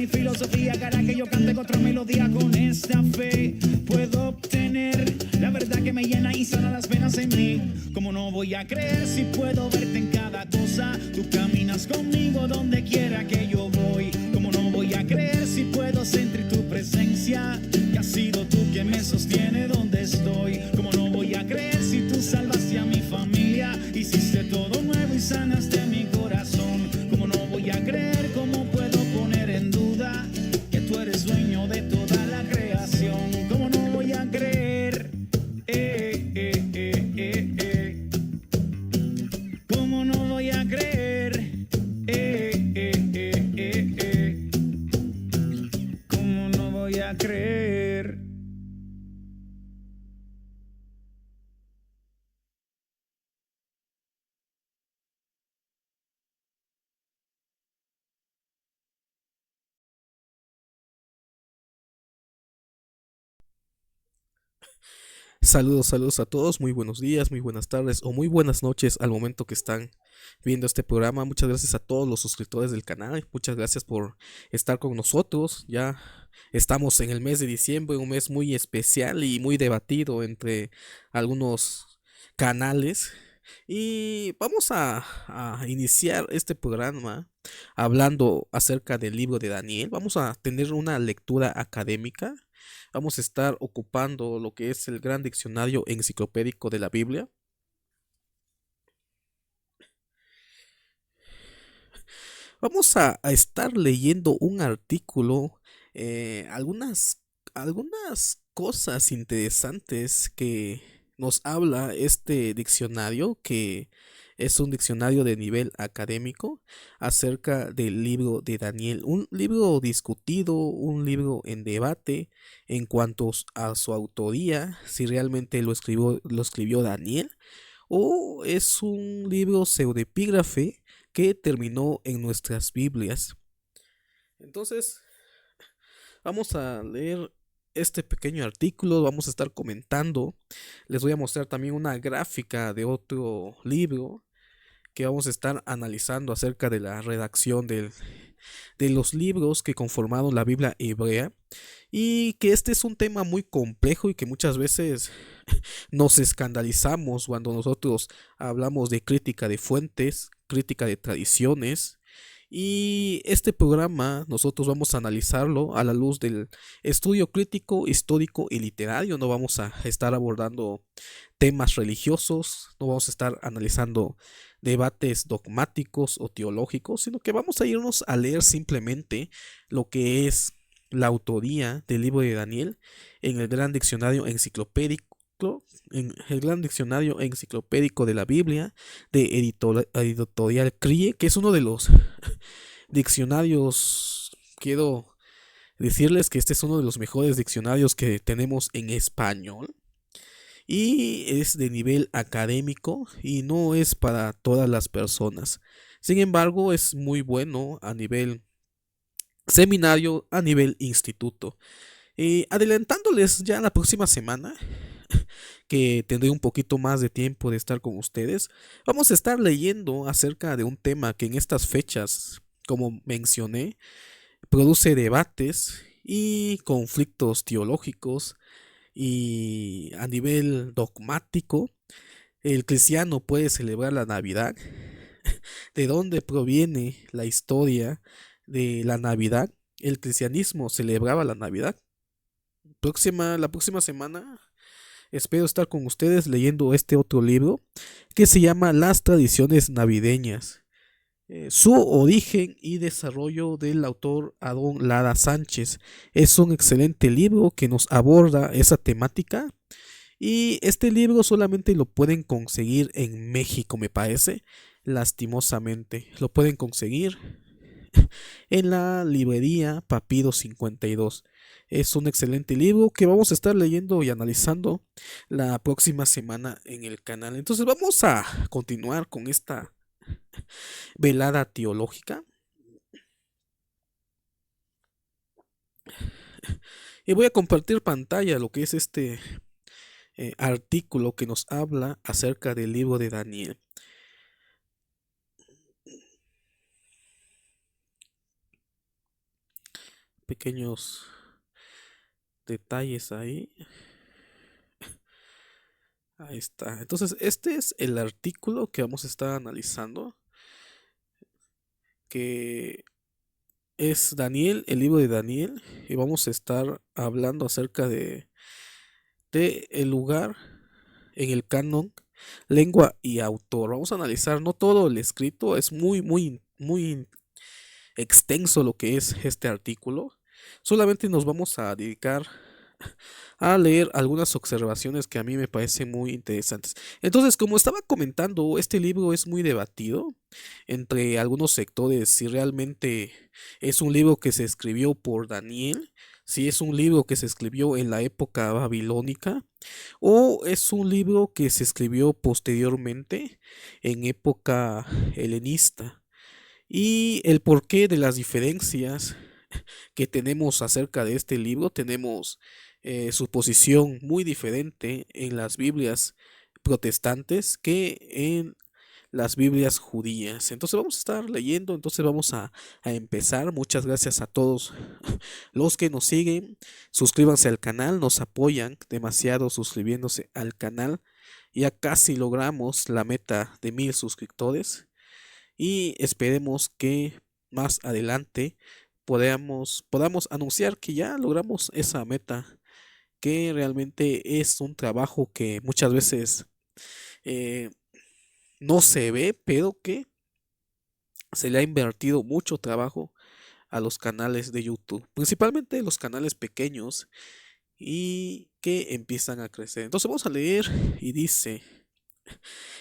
Mi filosofía hará que yo cante otra melodía. Con esta fe puedo obtener la verdad que me llena y sana las penas en mí. Como no voy a creer si puedo verte en cada cosa? Tú caminas conmigo donde quiera que yo voy. Como no voy a creer si puedo sentir tu presencia, que has sido tú quien me sostiene donde estoy. Como no voy a creer si tú salvaste a mi familia, hiciste todo nuevo y sanaste mi corazón. Como no voy a creer, ¿cómo puedo poner en duda que tú eres dueño de toda la creación? ¿Cómo no voy a creer? ¿Cómo no voy a creer? ¿Cómo no voy a creer? Saludos a todos, muy buenos días, muy buenas tardes o muy buenas noches al momento que están viendo este programa. Muchas gracias a todos los suscriptores del canal, muchas gracias por estar con nosotros. Ya estamos en el mes de diciembre, un mes muy especial y muy debatido entre algunos canales. Y vamos a iniciar este programa hablando acerca del libro de Daniel. Vamos a tener una lectura académica. Vamos a estar ocupando lo que es el gran diccionario enciclopédico de la Biblia. Vamos a estar leyendo un artículo, algunas cosas interesantes que nos habla este diccionario, que es un diccionario de nivel académico acerca del libro de Daniel, un libro discutido, un libro en debate en cuanto a su autoría, si realmente lo escribió Daniel o es un libro pseudepígrafe que terminó en nuestras Biblias. Entonces, vamos a leer este pequeño artículo, vamos a estar comentando. Les voy a mostrar también una gráfica de otro libro que vamos a estar analizando acerca de la redacción de los libros que conformaron la Biblia hebrea, y que este es un tema muy complejo y que muchas veces nos escandalizamos cuando nosotros hablamos de crítica de fuentes, crítica de tradiciones. Y este programa nosotros vamos a analizarlo a la luz del estudio crítico, histórico y literario. No vamos a estar abordando temas religiosos, no vamos a estar analizando debates dogmáticos o teológicos, sino que vamos a irnos a leer simplemente lo que es la autoría del libro de Daniel en el gran diccionario enciclopédico, en el gran diccionario enciclopédico de la Biblia de editorial CRIE, que es uno de los diccionarios. Quiero decirles que este es uno de los mejores diccionarios que tenemos en español y es de nivel académico y no es para todas las personas. Sin embargo, es muy bueno a nivel seminario, a nivel instituto. Adelantándoles ya la próxima semana, que tendré un poquito más de tiempo de estar con ustedes, vamos a estar leyendo acerca de un tema que en estas fechas, como mencioné, produce debates y conflictos teológicos y a nivel dogmático. El cristiano puede celebrar la Navidad. ¿De dónde proviene la historia de la Navidad? El cristianismo celebraba la Navidad. La próxima semana espero estar con ustedes leyendo este otro libro que se llama Las tradiciones navideñas. Su origen y desarrollo del autor Adón Lara Sánchez. Es un excelente libro que nos aborda esa temática. Y este libro solamente lo pueden conseguir en México, me parece. Lastimosamente. Lo pueden conseguir en la librería Papiro 52. Es un excelente libro que vamos a estar leyendo y analizando la próxima semana en el canal. Entonces vamos a continuar con esta velada teológica. Y voy a compartir pantalla lo que es este artículo que nos habla acerca del libro de Daniel. pequeños detalles ahí. Ahí está. Entonces, este es el artículo que vamos a estar analizando, que es Daniel, el libro de Daniel, y vamos a estar hablando acerca de el lugar en el canon, lengua y autor. Vamos a analizar no todo el escrito, es muy extenso lo que es este artículo. Solamente nos vamos a dedicar a leer algunas observaciones que a mí me parecen muy interesantes. Entonces, como estaba comentando, este libro es muy debatido entre algunos sectores si realmente es un libro que se escribió por Daniel, si es un libro que se escribió en la época babilónica o es un libro que se escribió posteriormente en época helenista. Y el porqué de las diferencias que tenemos acerca de este libro, tenemos su posición muy diferente en las Biblias protestantes que en las Biblias judías. Entonces vamos a estar leyendo, entonces vamos a empezar. Muchas gracias a todos los que nos siguen. Suscríbanse al canal, nos apoyan demasiado suscribiéndose al canal. Ya casi logramos la meta de 1000 suscriptores y esperemos que más adelante podamos anunciar que ya logramos esa meta, que realmente es un trabajo que muchas veces eh, no se ve, pero que se le ha invertido mucho trabajo a los canales de YouTube, principalmente los canales pequeños y que empiezan a crecer. Entonces vamos a leer y dice: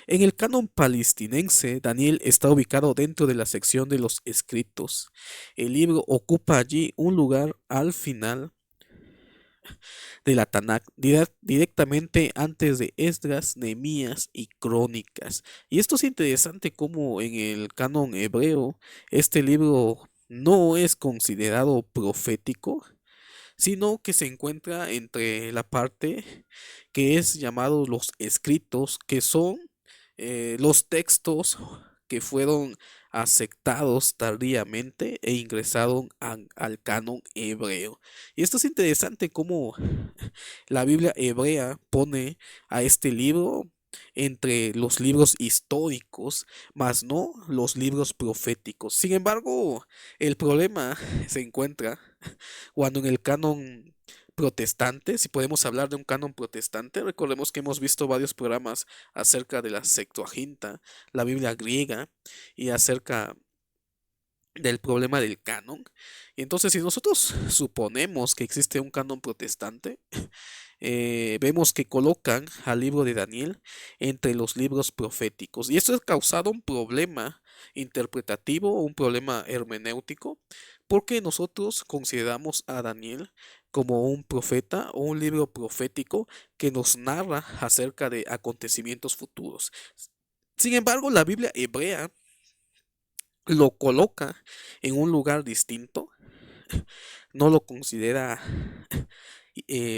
en el canon palestinense, Daniel está ubicado dentro de la sección de los escritos. El libro ocupa allí un lugar al final de la Tanakh, directamente antes de Esdras, Nehemías y Crónicas. Y esto es interesante como en el canon hebreo este libro no es considerado profético, sino que se encuentra entre la parte que es llamado los escritos, que son los textos que fueron aceptados tardíamente e ingresaron al canon hebreo. Y esto es interesante como la Biblia hebrea pone a este libro entre los libros históricos, más no los libros proféticos. Sin embargo, el problema se encuentra cuando en el canon protestante, si podemos hablar de un canon protestante, recordemos que hemos visto varios programas acerca de la Septuaginta, la Biblia griega, y acerca del problema del canon. Y entonces, si nosotros suponemos que existe un canon protestante, vemos que colocan al libro de Daniel entre los libros proféticos. Y esto ha causado un problema interpretativo, un problema hermenéutico, porque nosotros consideramos a Daniel como un profeta o un libro profético que nos narra acerca de acontecimientos futuros. Sin embargo, la Biblia hebrea lo coloca en un lugar distinto, no lo considera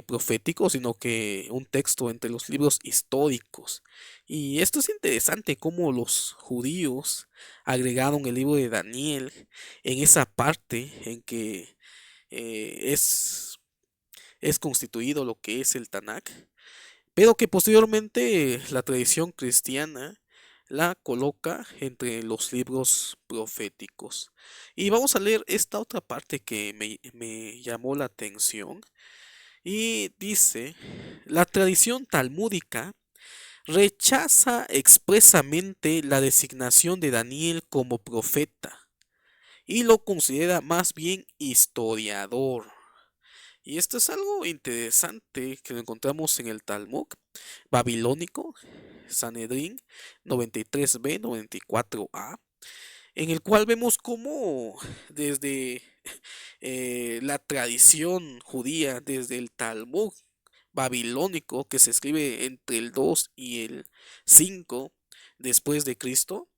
profético, sino que un texto entre los libros históricos. Y esto es interesante cómo los judíos agregaron el libro de Daniel en esa parte en que eh, es, es constituido lo que es el Tanakh, pero que posteriormente la tradición cristiana la coloca entre los libros proféticos. Y vamos a leer esta otra parte que me llamó la atención. Y dice: la tradición talmúdica rechaza expresamente la designación de Daniel como profeta y lo considera más bien historiador. Y esto es algo interesante que lo encontramos en el Talmud babilónico, Sanedrín 93b, 94a, en el cual vemos cómo desde la tradición judía, desde el Talmud babilónico, que se escribe entre el 2 y el 5 después de Cristo,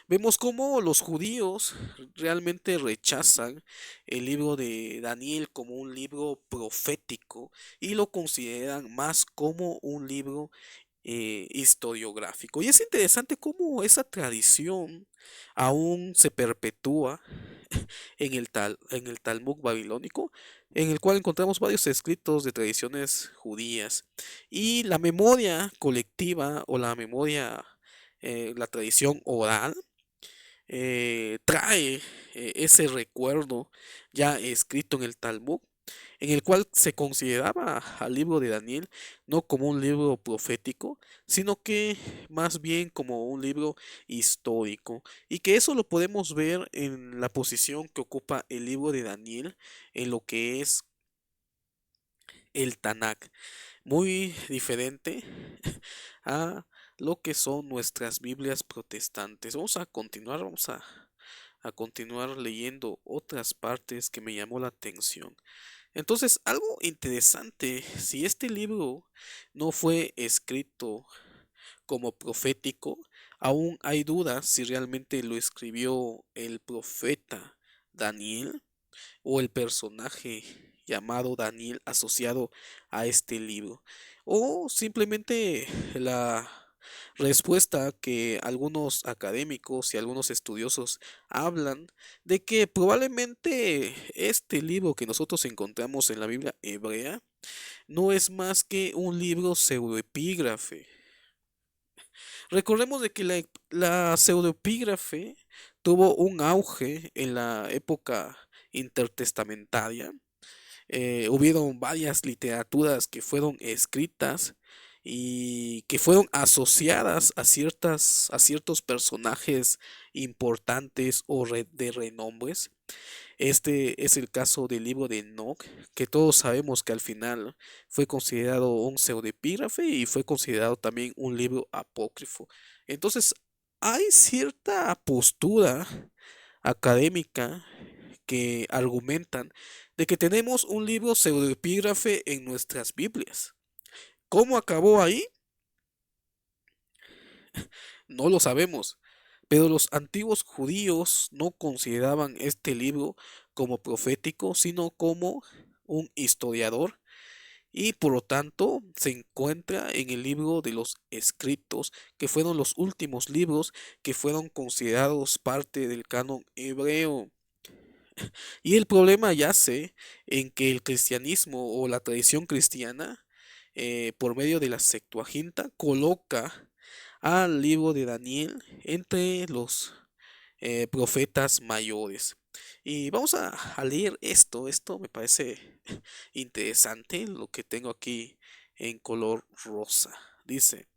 vemos cómo los judíos realmente rechazan el libro de Daniel como un libro profético y lo consideran más como un libro historiográfico. Y es interesante cómo esa tradición aún se perpetúa en el Talmud babilónico, en el cual encontramos varios escritos de tradiciones judías. Y la memoria colectiva o la memoria, la tradición oral, trae ese recuerdo ya escrito en el Talmud, en el cual se consideraba al libro de Daniel no como un libro profético, sino que más bien como un libro histórico, y que eso lo podemos ver en la posición que ocupa el libro de Daniel en lo que es el Tanakh, muy diferente a lo que son nuestras Biblias protestantes. A continuar leyendo otras partes que me llamó la atención. Entonces, algo interesante, si este libro no fue escrito como profético, aún hay dudas si realmente lo escribió el profeta Daniel o el personaje llamado Daniel asociado a este libro, o simplemente la respuesta que algunos académicos y algunos estudiosos hablan de que probablemente este libro que nosotros encontramos en la Biblia hebrea no es más que un libro pseudoepígrafe. Recordemos de que la pseudoepígrafe tuvo un auge en la época intertestamentaria. Hubieron varias literaturas que fueron escritas y que fueron asociadas a ciertos personajes importantes o de renombres. Este es el caso del libro de Enoch, que todos sabemos que al final fue considerado un pseudoepígrafe y fue considerado también un libro apócrifo. Entonces, hay cierta postura académica que argumentan de que tenemos un libro pseudoepígrafe en nuestras Biblias. ¿Cómo acabó ahí? No lo sabemos, pero los antiguos judíos no consideraban este libro como profético, sino como un historiador, y por lo tanto se encuentra en el libro de los escritos, que fueron los últimos libros que fueron considerados parte del canon hebreo. Y el problema yace en que el cristianismo o la tradición cristiana, por medio de la Septuaginta, coloca al libro de Daniel entre los profetas mayores. Y vamos a leer esto me parece interesante, lo que tengo aquí en color rosa. Dice: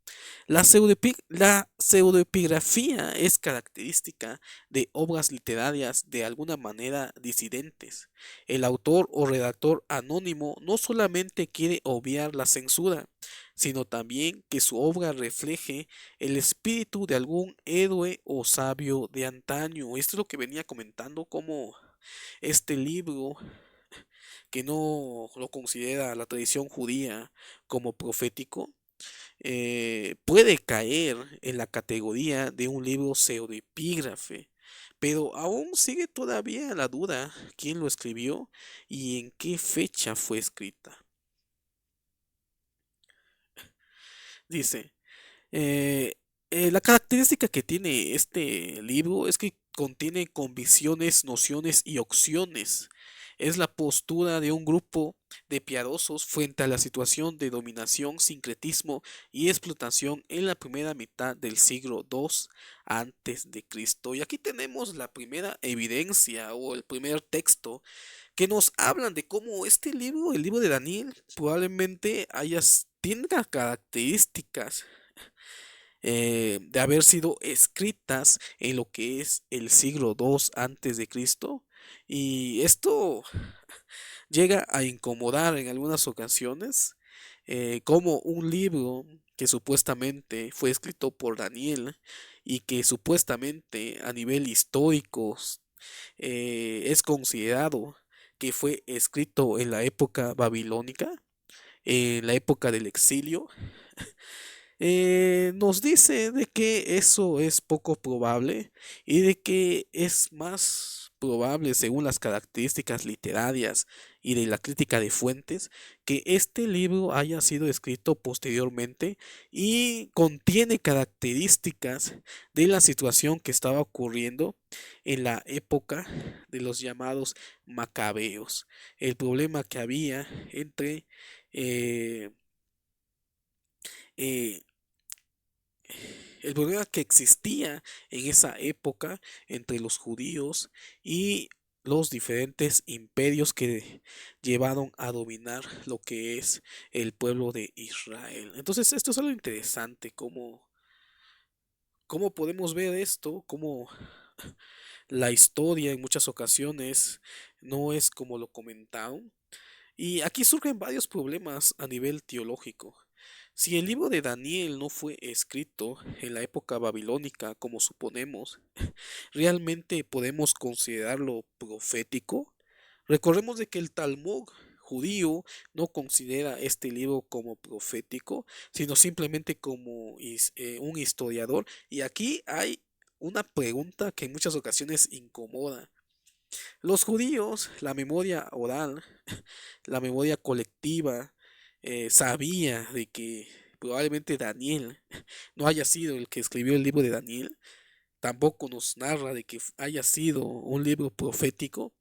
la pseudoepigrafía es característica de obras literarias de alguna manera disidentes. El autor o redactor anónimo no solamente quiere obviar la censura, sino también que su obra refleje el espíritu de algún héroe o sabio de antaño. Esto es lo que venía comentando, como este libro, que no lo considera la tradición judía como profético, puede caer en la categoría de un libro pseudoepígrafe, pero aún sigue todavía la duda quién lo escribió y en qué fecha fue escrita. Dice, eh, la característica que tiene este libro es que contiene convicciones, nociones y opciones. Es la postura de un grupo de piadosos frente a la situación de dominación, sincretismo y explotación en la primera mitad del siglo II antes de Cristo. Y aquí tenemos la primera evidencia o el primer texto que nos hablan de cómo este libro, el libro de Daniel, probablemente tenga características de haber sido escritas en lo que es el siglo II antes de Cristo. Y esto llega a incomodar en algunas ocasiones, como un libro que supuestamente fue escrito por Daniel y que supuestamente a nivel histórico es considerado que fue escrito en la época babilónica, en la época del exilio, nos dice de que eso es poco probable y de que es más probable, según las características literarias y de la crítica de fuentes, que este libro haya sido escrito posteriormente y contiene características de la situación que estaba ocurriendo en la época de los llamados macabeos. El problema que había entre eh, eh, el problema que existía en esa época entre los judíos y los diferentes imperios que llevaron a dominar lo que es el pueblo de Israel. Entonces, esto es algo interesante, cómo podemos ver esto, cómo la historia en muchas ocasiones no es como lo comentaron. Y aquí surgen varios problemas a nivel teológico. Si el libro de Daniel no fue escrito en la época babilónica, como suponemos, ¿realmente podemos considerarlo profético? Recordemos de que el Talmud judío no considera este libro como profético, sino simplemente como un historiador. Y aquí hay una pregunta que en muchas ocasiones incomoda. Los judíos, la memoria oral, la memoria colectiva, sabía de que probablemente Daniel no haya sido el que escribió el libro de Daniel, tampoco nos narra de que haya sido un libro profético,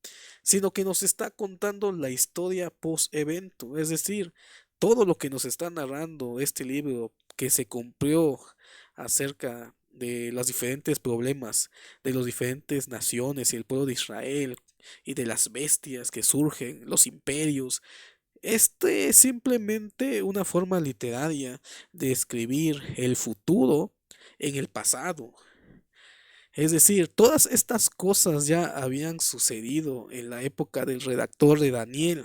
sino que nos está contando la historia post evento, es decir, todo lo que nos está narrando este libro que se cumplió acerca de los diferentes problemas de las diferentes naciones y el pueblo de Israel y de las bestias que surgen, los imperios. Este es simplemente una forma literaria de escribir el futuro en el pasado. Es decir, todas estas cosas ya habían sucedido en la época del redactor de Daniel,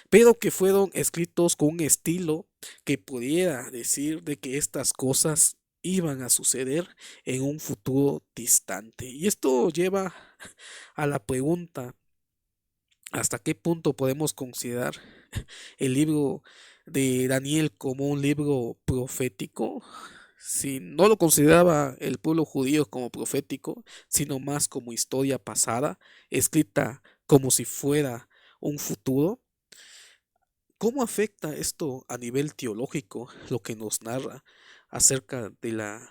pero que fueron escritos con un estilo que pudiera decir de que estas cosas iban a suceder en un futuro distante. Y esto lleva a la pregunta, ¿hasta qué punto podemos considerar el libro de Daniel como un libro profético? Si no lo consideraba el pueblo judío como profético, sino más como historia pasada, escrita como si fuera un futuro. ¿Cómo afecta esto a nivel teológico lo que nos narra acerca de la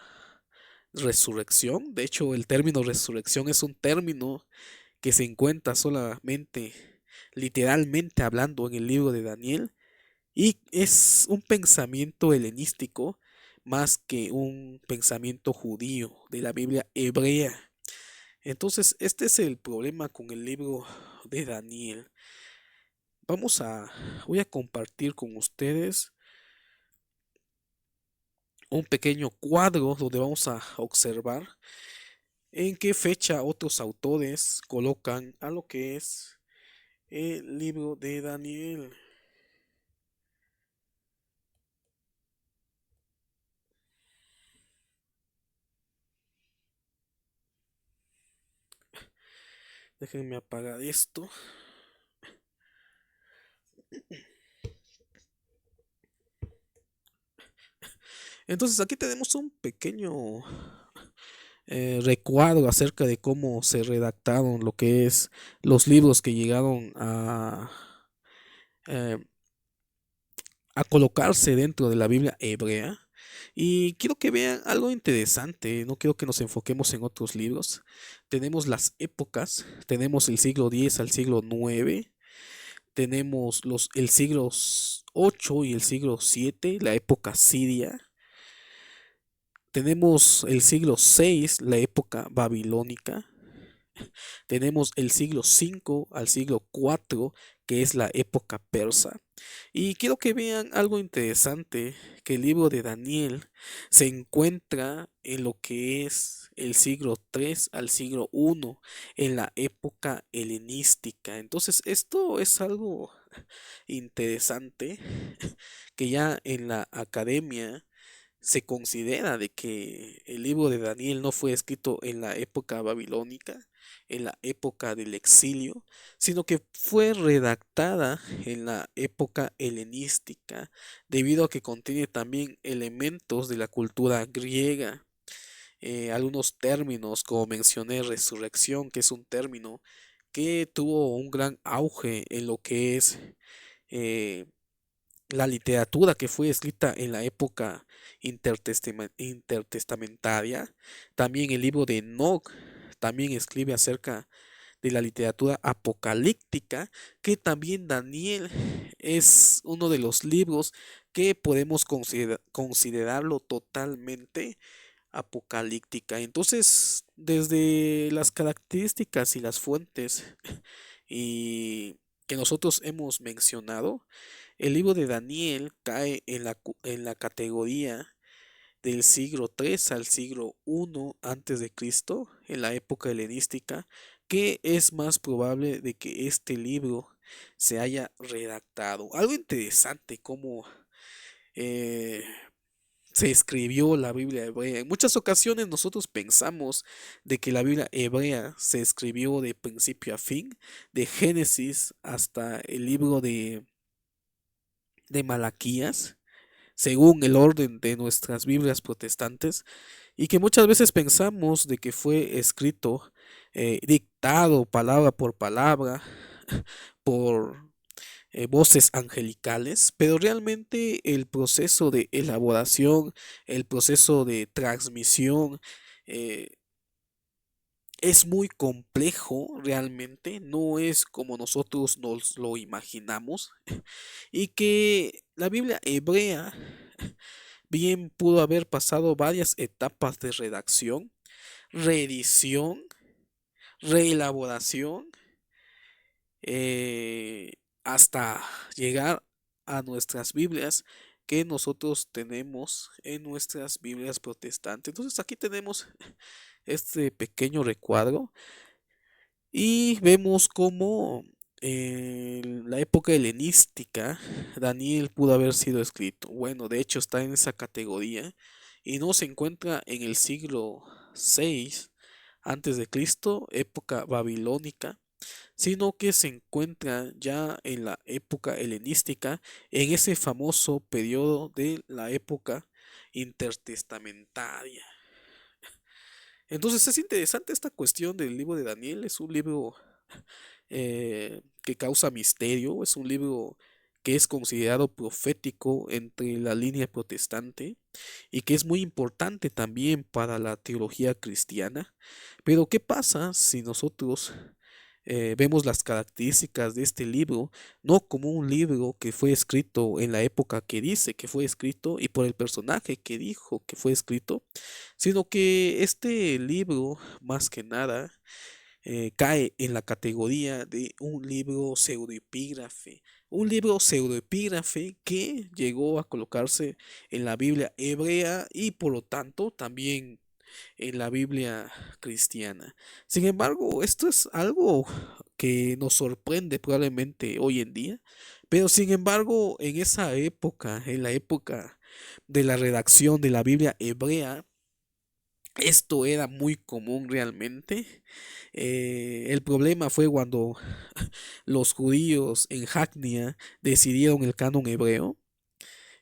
resurrección? De hecho, el término resurrección es un término que se encuentra solamente, literalmente hablando, en el libro de Daniel, y es un pensamiento helenístico más que un pensamiento judío de la Biblia hebrea. Entonces, este es el problema con el libro de Daniel. Voy a compartir con ustedes un pequeño cuadro donde vamos a observar en qué fecha otros autores colocan a lo que es el libro de Daniel. Déjenme apagar esto. Entonces aquí tenemos un pequeño recuadro acerca de cómo se redactaron lo que es los libros que llegaron eh, a colocarse dentro de la Biblia hebrea. Y quiero que vean algo interesante, no quiero que nos enfoquemos en otros libros. Tenemos las épocas, tenemos el siglo X al siglo IX, tenemos el siglo VIII y el siglo VII, la época siria. Tenemos el siglo VI, la época babilónica. Tenemos el siglo V al siglo IV, que es la época persa. Y quiero que vean algo interesante, que el libro de Daniel se encuentra en lo que es el siglo III al siglo I, en la época helenística. Entonces, esto es algo interesante que ya en la academia se considera de que el libro de Daniel no fue escrito en la época babilónica, en la época del exilio, sino que fue redactada en la época helenística, debido a que contiene también elementos de la cultura griega. algunos términos, como mencioné, resurrección, que es un término que tuvo un gran auge en lo que es eh, la literatura que fue escrita en la época intertestamentaria. También el libro de Enoch también escribe acerca de la literatura apocalíptica, que también Daniel es uno de los libros que podemos considerarlo totalmente apocalíptica. Entonces, desde las características y las fuentes y que nosotros hemos mencionado, el libro de Daniel cae en la categoría del siglo III al siglo I antes de Cristo, en la época helenística, que es más probable de que este libro se haya redactado. Algo interesante como eh, se escribió la Biblia hebrea. En muchas ocasiones nosotros pensamos de que la Biblia hebrea se escribió de principio a fin, de Génesis hasta el libro de Malaquías, según el orden de nuestras Biblias protestantes, y que muchas veces pensamos de que fue escrito, dictado palabra por palabra, por voces angelicales, pero realmente el proceso de elaboración, el proceso de transmisión, eh, es muy complejo realmente, no es como nosotros nos lo imaginamos, y que la Biblia hebrea bien pudo haber pasado varias etapas de redacción, reedición, reelaboración, eh, hasta llegar a nuestras Biblias que nosotros tenemos en nuestras Biblias protestantes. Entonces aquí tenemos este pequeño recuadro y vemos cómo en la época helenística Daniel pudo haber sido escrito. Bueno, de hecho está en esa categoría y no se encuentra en el siglo VI antes de Cristo, época babilónica, sino que se encuentra ya en la época helenística, en ese famoso periodo de la época intertestamentaria. Entonces es interesante esta cuestión del libro de Daniel, es un libro que causa misterio, es un libro que es considerado profético entre la línea protestante y que es muy importante también para la teología cristiana. Pero ¿qué pasa si nosotros vemos las características de este libro no como un libro que fue escrito en la época que dice que fue escrito y por el personaje que dijo que fue escrito, sino que este libro más que nada cae en la categoría de un libro pseudoepígrafe que llegó a colocarse en la Biblia hebrea y por lo tanto también en la Biblia cristiana? Sin embargo, esto es algo que nos sorprende probablemente hoy en día, pero sin embargo, en esa época, en la época de la redacción de la Biblia hebrea, esto era muy común realmente. El problema fue cuando los judíos en Jacnia decidieron el canon hebreo.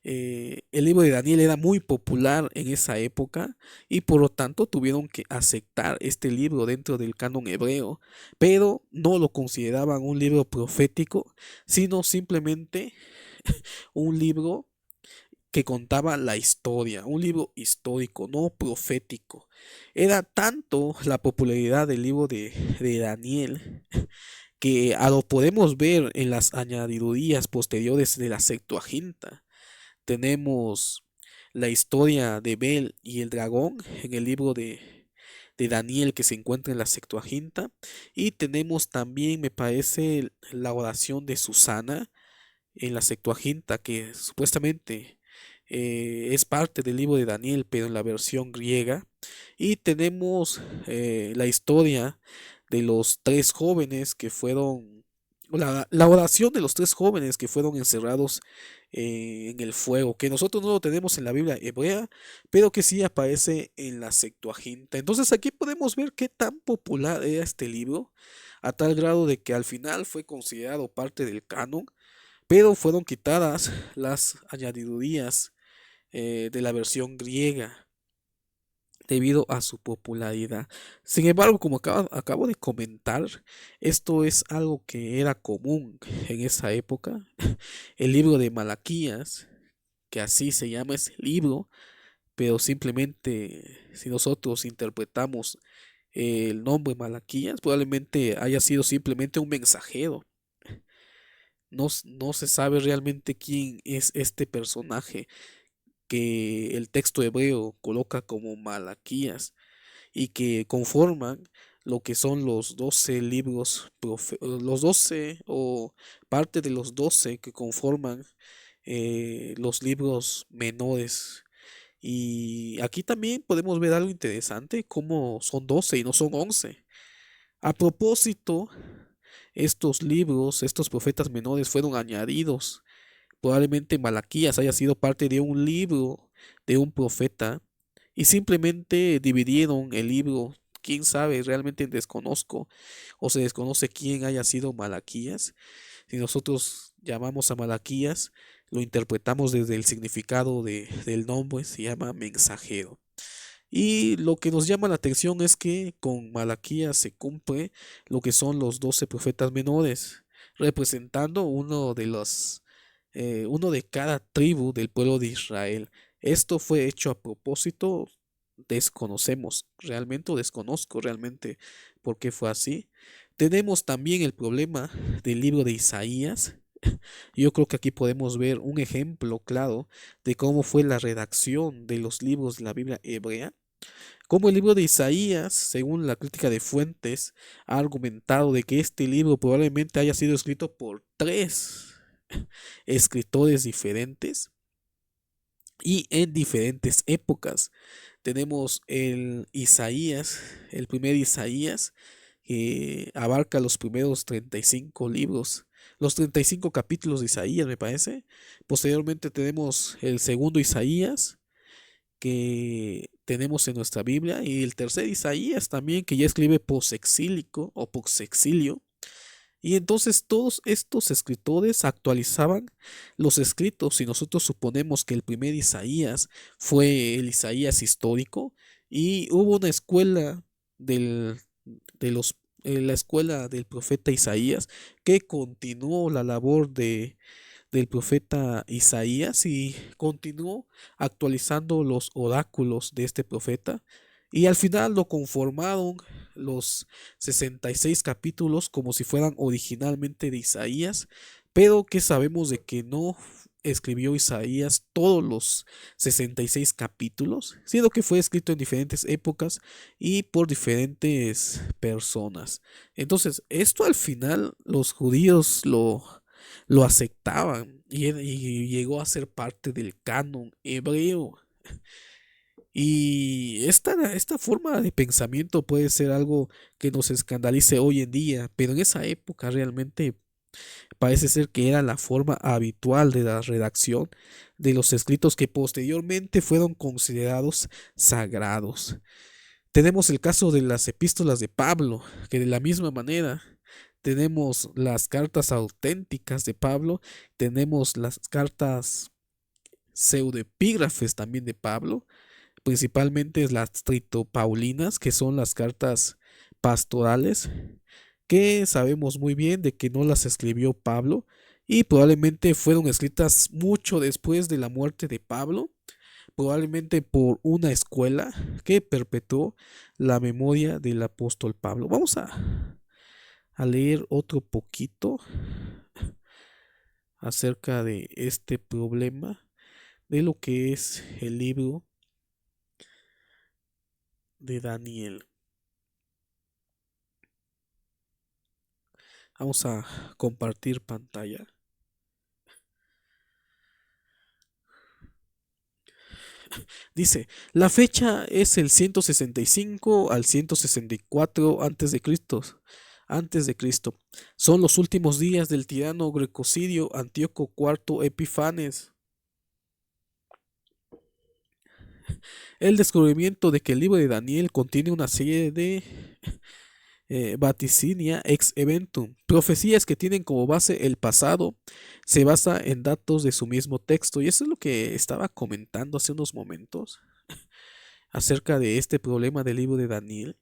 El libro de Daniel era muy popular en esa época y por lo tanto tuvieron que aceptar este libro dentro del canon hebreo, pero no lo consideraban un libro profético, sino simplemente un libro que contaba la historia, un libro histórico, no profético. Era tanto la popularidad del libro de Daniel que lo podemos ver en las añadidurías posteriores de la Septuaginta. Tenemos la historia de Bel y el dragón en el libro de Daniel que se encuentra en la Septuaginta. Y tenemos también, me parece, la oración de Susana en la Septuaginta, que supuestamente es parte del libro de Daniel, pero en la versión griega. Y tenemos la historia de los tres jóvenes que fueron, la oración de los tres jóvenes que fueron encerrados en el fuego, que nosotros no lo tenemos en la Biblia hebrea, pero que sí aparece en la Septuaginta. Entonces aquí podemos ver qué tan popular era este libro, a tal grado de que al final fue considerado parte del canon, pero fueron quitadas las añadidurías de la versión griega. debido a su popularidad. Sin embargo, como acabo de comentar, esto es algo que era común en esa época. El libro de Malaquías, que así se llama ese libro, pero simplemente si nosotros interpretamos el nombre Malaquías, probablemente haya sido simplemente un mensajero. No se sabe realmente quién es este personaje que el texto hebreo coloca como Malaquías y que conforman lo que son los 12 libros, los 12 o parte de los 12 que conforman los libros menores. Y aquí también podemos ver algo interesante, como son 12 y no son 11. A propósito, estos libros, estos profetas menores fueron añadidos. Probablemente Malaquías haya sido parte de un libro de un profeta y simplemente dividieron el libro. Quién sabe, realmente desconozco o se desconoce quién haya sido Malaquías. Si nosotros llamamos a Malaquías, lo interpretamos desde el significado del nombre, se llama mensajero. Y lo que nos llama la atención es que con Malaquías se cumple lo que son los 12 profetas menores, representando uno de cada tribu del pueblo de Israel. Esto fue hecho a propósito, desconocemos realmente o desconozco realmente por qué fue así. Tenemos también el problema del libro de Isaías. Yo creo que aquí podemos ver un ejemplo claro de cómo fue la redacción de los libros de la Biblia hebrea. Como el libro de Isaías, según la crítica de fuentes, ha argumentado de que este libro probablemente haya sido escrito por 3 escritores diferentes y en diferentes épocas. Tenemos el Isaías, el primer Isaías, que abarca los primeros 35 libros, los 35 capítulos de Isaías, me parece. Posteriormente tenemos el segundo Isaías, que tenemos en nuestra Biblia, y el tercer Isaías también, que ya escribe posexílico o poxexilio. Y entonces todos estos escritores actualizaban los escritos y nosotros suponemos que el primer Isaías fue el Isaías histórico y hubo una escuela del, la escuela del profeta Isaías que continuó la labor del profeta Isaías y continuó actualizando los oráculos de este profeta y al final lo conformaron los 66 capítulos como si fueran originalmente de Isaías, pero que sabemos de que no escribió Isaías todos los 66 capítulos, sino que fue escrito en diferentes épocas y por diferentes personas. Entonces, esto al final los judíos lo aceptaban y llegó a ser parte del canon hebreo. Y esta forma de pensamiento puede ser algo que nos escandalice hoy en día, pero en esa época realmente parece ser que era la forma habitual de la redacción de los escritos que posteriormente fueron considerados sagrados. Tenemos el caso de las epístolas de Pablo, que de la misma manera tenemos las cartas auténticas de Pablo, tenemos las cartas pseudoepígrafes también de Pablo, principalmente las tritopaulinas, que son las cartas pastorales, que sabemos muy bien de que no las escribió Pablo y probablemente fueron escritas mucho después de la muerte de Pablo, probablemente por una escuela que perpetuó la memoria del apóstol Pablo. Vamos a leer otro poquito acerca de este problema de lo que es el libro de Daniel. Vamos a compartir pantalla. Dice, la fecha es el 165 al 164 antes de Cristo. Son los últimos días del tirano grecocidio Antíoco IV Epifanes. El descubrimiento de que el libro de Daniel contiene una serie de vaticinia ex eventum, profecías que tienen como base el pasado, se basa en datos de su mismo texto. Y eso es lo que estaba comentando hace unos momentos. acerca de este problema del libro de Daniel,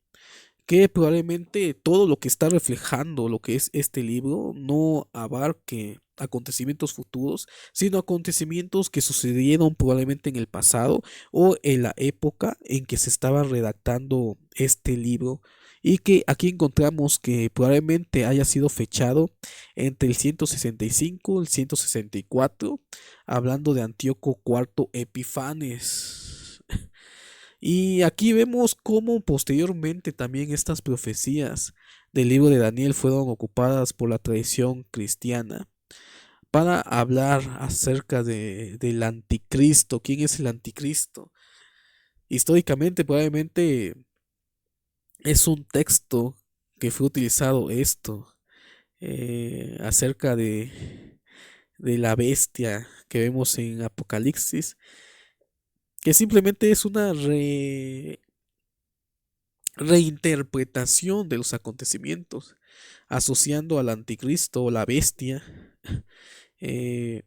que probablemente todo lo que está reflejando lo que es este libro no abarque acontecimientos futuros, sino acontecimientos que sucedieron probablemente en el pasado o en la época en que se estaba redactando este libro, y que aquí encontramos que probablemente haya sido fechado entre el 165 y el 164, hablando de Antíoco IV Epifanes. Y aquí vemos cómo posteriormente también estas profecías del libro de Daniel fueron ocupadas por la tradición cristiana para hablar acerca del anticristo. ¿Quién es el anticristo? Históricamente probablemente es un texto que fue utilizado esto, acerca de la bestia que vemos en Apocalipsis, que simplemente es una reinterpretación de los acontecimientos, asociando al anticristo o la bestia eh,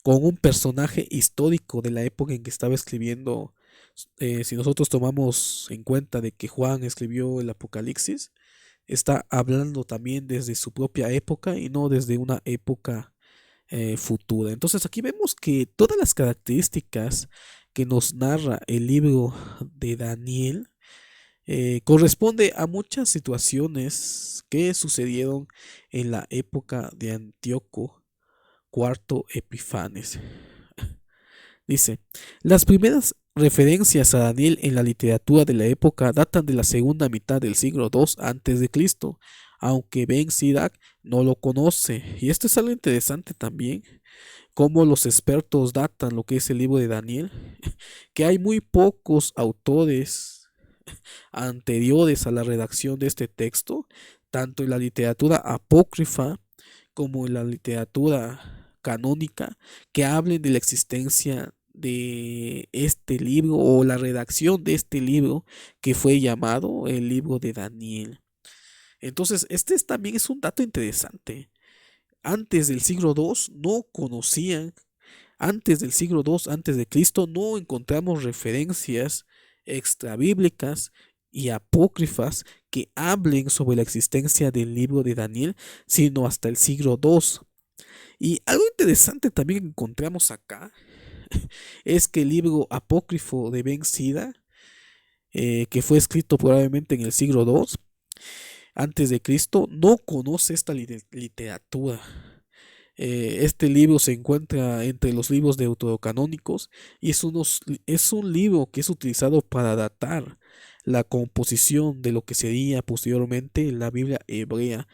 con un personaje histórico de la época en que estaba escribiendo. Si nosotros tomamos en cuenta de que Juan escribió el Apocalipsis, está hablando también desde su propia época y no desde una época futura. Entonces aquí vemos que todas las características que nos narra el libro de Daniel corresponde a muchas situaciones que sucedieron en la época de Antíoco IV Epifanes. Dice, las primeras referencias a Daniel en la literatura de la época datan de la segunda mitad del siglo II a.C., aunque Ben Sirac no lo conoce. Y esto es algo interesante también, cómo los expertos datan lo que es el libro de Daniel, que hay muy pocos autores anteriores a la redacción de este texto, tanto en la literatura apócrifa como en la literatura canónica, que hablen de la existencia de este libro o la redacción de este libro que fue llamado el libro de Daniel. Entonces, también es un dato interesante. Antes del siglo II no conocían, antes del siglo II antes de Cristo no encontramos referencias extrabíblicas y apócrifas que hablen sobre la existencia del libro de Daniel, sino hasta el siglo II. Y algo interesante también que encontramos acá es que el libro apócrifo de Ben Sira, que fue escrito probablemente en el siglo II antes de Cristo, no conoce esta literatura. Este libro se encuentra entre los libros deuterocanónicos y es un libro que es utilizado para datar la composición de lo que sería posteriormente la Biblia hebrea.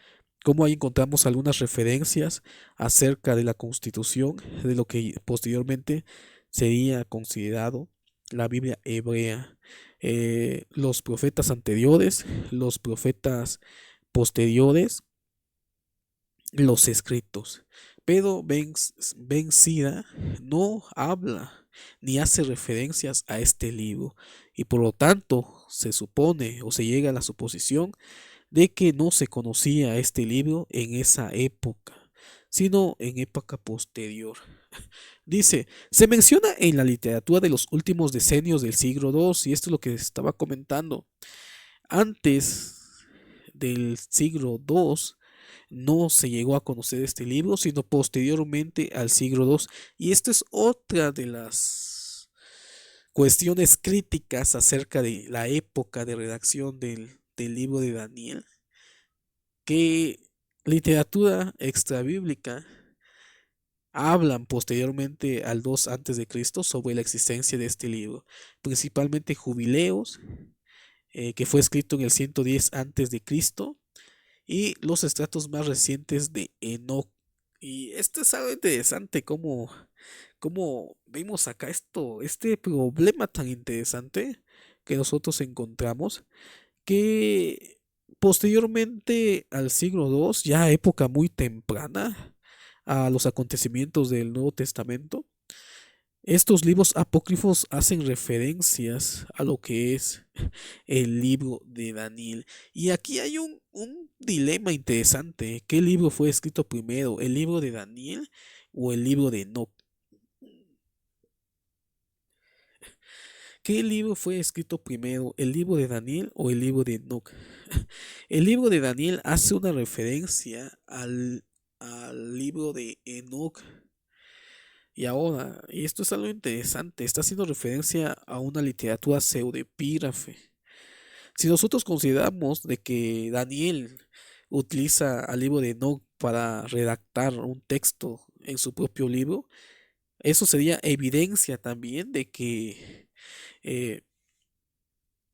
Como ahí encontramos algunas referencias acerca de la constitución de lo que posteriormente sería considerado la Biblia hebrea. Los profetas anteriores, los profetas posteriores, los escritos. Pero Ben Sira no habla ni hace referencias a este libro, y por lo tanto se supone o se llega a la suposición de que no se conocía este libro en esa época, sino en época posterior. Dice, se menciona en la literatura de los últimos decenios del siglo II, y esto es lo que estaba comentando. Antes del siglo II no se llegó a conocer este libro, sino posteriormente al siglo II. Y esta es otra de las cuestiones críticas acerca de la época de redacción del libro de Daniel, que literatura extrabíblica hablan posteriormente al 2 antes de Cristo sobre la existencia de este libro, principalmente Jubileos, que fue escrito en el 110 antes de Cristo, y los estratos más recientes de Enoch. Y esto es algo interesante, como vemos acá este problema tan interesante que nosotros encontramos, que posteriormente al siglo II, ya época muy temprana a los acontecimientos del Nuevo Testamento, estos libros apócrifos hacen referencias a lo que es el libro de Daniel. Y aquí hay un dilema interesante. ¿Qué libro fue escrito primero? ¿El libro de Daniel o el libro de Enoch? ¿Qué libro fue escrito primero, el libro de Daniel o el libro de Enoch? El libro de Daniel hace una referencia al libro de Enoch. Y esto es algo interesante, está haciendo referencia a una literatura pseudoepígrafe. Si nosotros consideramos de que Daniel utiliza al libro de Enoch para redactar un texto en su propio libro, eso sería evidencia también de que eh,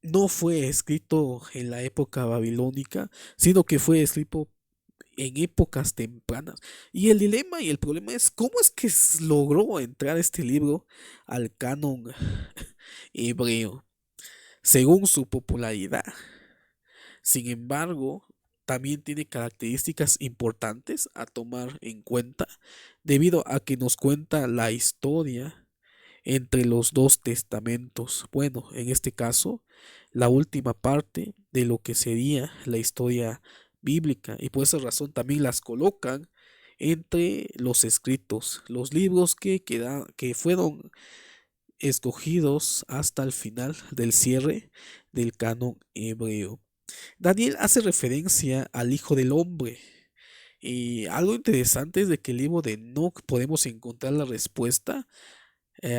no fue escrito en la época babilónica, sino que fue escrito en épocas tempranas. Y el dilema y el problema es cómo es que logró entrar este libro al canon hebreo, según su popularidad. Sin embargo, también tiene características importantes a tomar en cuenta, debido a que nos cuenta la historia entre los dos testamentos. Bueno, en este caso, la última parte de lo que sería la historia bíblica, y por esa razón también las colocan entre los escritos, los libros que fueron escogidos hasta el final del cierre del canon hebreo. Daniel hace referencia al Hijo del Hombre. Y algo interesante es de que el libro de Enoch podemos encontrar la respuesta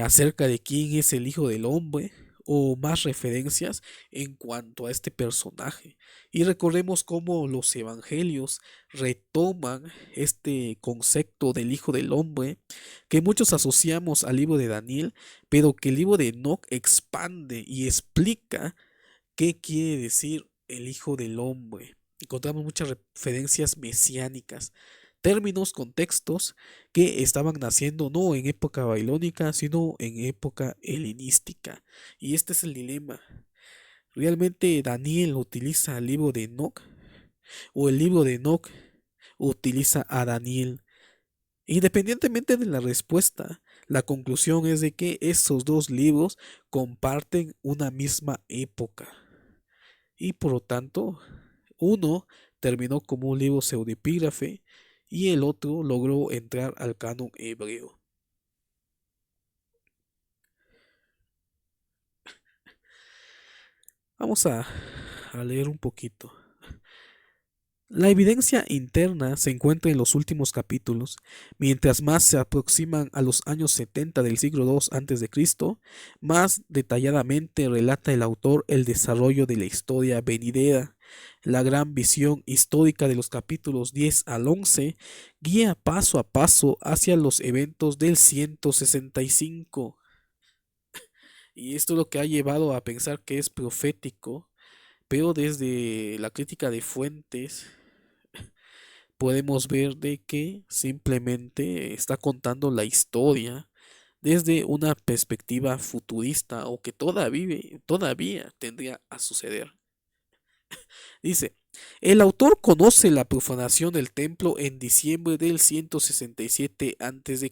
acerca de quién es el Hijo del Hombre, o más referencias en cuanto a este personaje. Y recordemos cómo los evangelios retoman este concepto del Hijo del Hombre que muchos asociamos al libro de Daniel, pero que el libro de Enoch expande y explica qué quiere decir el Hijo del Hombre. Encontramos muchas referencias mesiánicas, términos, contextos que estaban naciendo no en época babilónica, sino en época helenística. Y este es el dilema. ¿Realmente Daniel utiliza el libro de Enoch? ¿O el libro de Enoch utiliza a Daniel? Independientemente de la respuesta, la conclusión es de que estos dos libros comparten una misma época. Y por lo tanto, uno terminó como un libro pseudoepígrafe y el otro logró entrar al canon hebreo. Vamos a leer un poquito. La evidencia interna se encuentra en los últimos capítulos. Mientras más se aproximan a los años 70 del siglo II a.C., más detalladamente relata el autor el desarrollo de la historia venidera. La gran visión histórica de los capítulos 10 al 11 guía paso a paso hacia los eventos del 165. Y esto es lo que ha llevado a pensar que es profético, pero desde la crítica de fuentes podemos ver de que simplemente está contando la historia desde una perspectiva futurista, o que todavía tendría a suceder. Dice, el autor conoce la profanación del templo en diciembre del 167 a.C.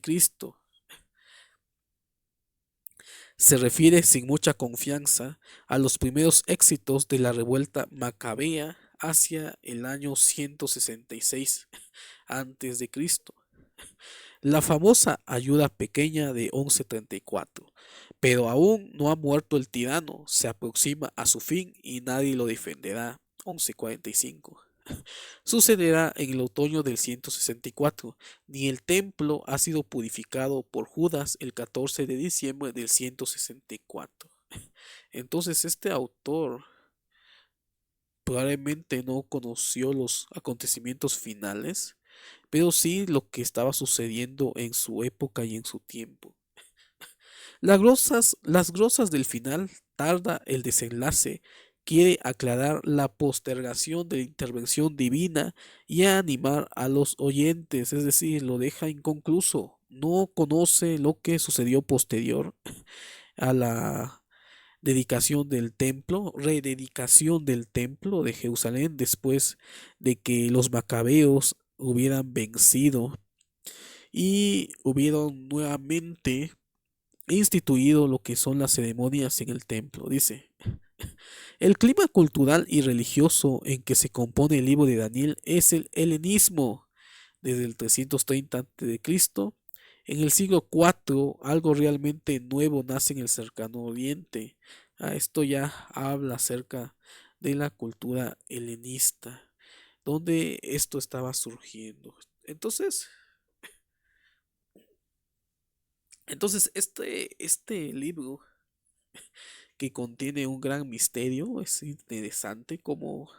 Se refiere sin mucha confianza a los primeros éxitos de la revuelta macabea hacia el año 166 a.C. La famosa ayuda pequeña de 1134. Pero aún no ha muerto el tirano, se aproxima a su fin y nadie lo defenderá. 1145. Sucederá en el otoño del 164. Ni el templo ha sido purificado por Judas el 14 de diciembre del 164. Entonces este autor probablemente no conoció los acontecimientos finales, pero sí lo que estaba sucediendo en su época y en su tiempo. Las grosas del final tarda el desenlace, quiere aclarar la postergación de la intervención divina y animar a los oyentes, es decir, lo deja inconcluso, no conoce lo que sucedió posterior a la rededicación del templo de Jerusalén después de que los macabeos hubieran vencido y hubieron nuevamente instituido lo que son las ceremonias en el templo. Dice, el clima cultural y religioso en que se compone el libro de Daniel es el helenismo. Desde el 330 a.C., En el siglo IV, algo realmente nuevo nace en el cercano oriente. Esto ya habla acerca de la cultura helenista, donde esto estaba surgiendo. Entonces, este libro que contiene un gran misterio es interesante como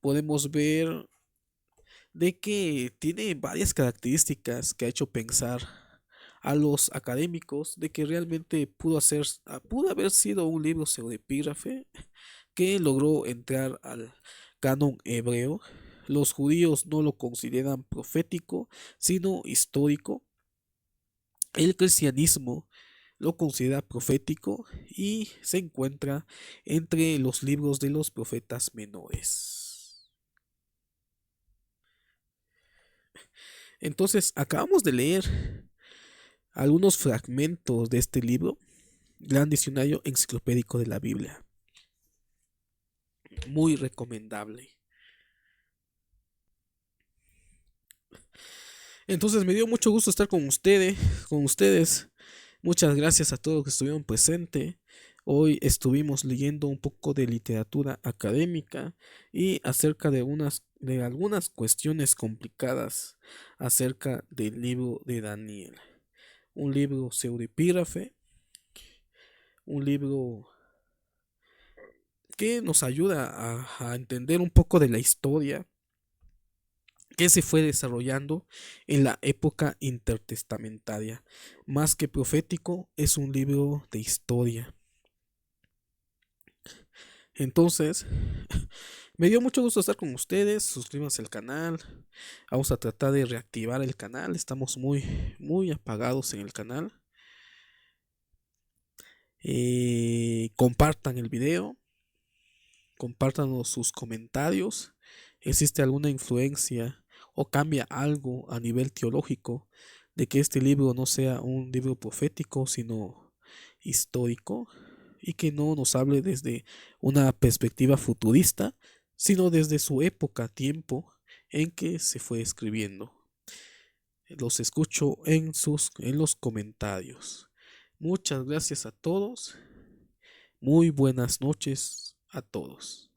podemos ver de que tiene varias características que ha hecho pensar a los académicos de que realmente pudo haber sido un libro pseudoepígrafe que logró entrar al canon hebreo. Los judíos no lo consideran profético, sino histórico. El cristianismo lo considera profético y se encuentra entre los libros de los profetas menores. Entonces, acabamos de leer algunos fragmentos de este libro, Gran Diccionario Enciclopédico de la Biblia. Muy recomendable. Entonces me dio mucho gusto estar con ustedes. Muchas gracias a todos los que estuvieron presentes. Hoy estuvimos leyendo un poco de literatura académica y acerca de algunas cuestiones complicadas acerca del libro de Daniel. Un libro pseudoepígrafe, un libro que nos ayuda a entender un poco de la historia que se fue desarrollando en la época intertestamentaria. Más que profético, es un libro de historia. Entonces, me dio mucho gusto estar con ustedes. Suscríbanse al canal. Vamos a tratar de reactivar el canal. Estamos muy apagados en el canal. Compartan el video. Compártanos sus comentarios. ¿Existe alguna influencia o cambia algo a nivel teológico de que este libro no sea un libro profético, sino histórico, y que no nos hable desde una perspectiva futurista, sino desde su época, tiempo en que se fue escribiendo? Los escucho en los comentarios. Muchas gracias a todos. Muy buenas noches a todos.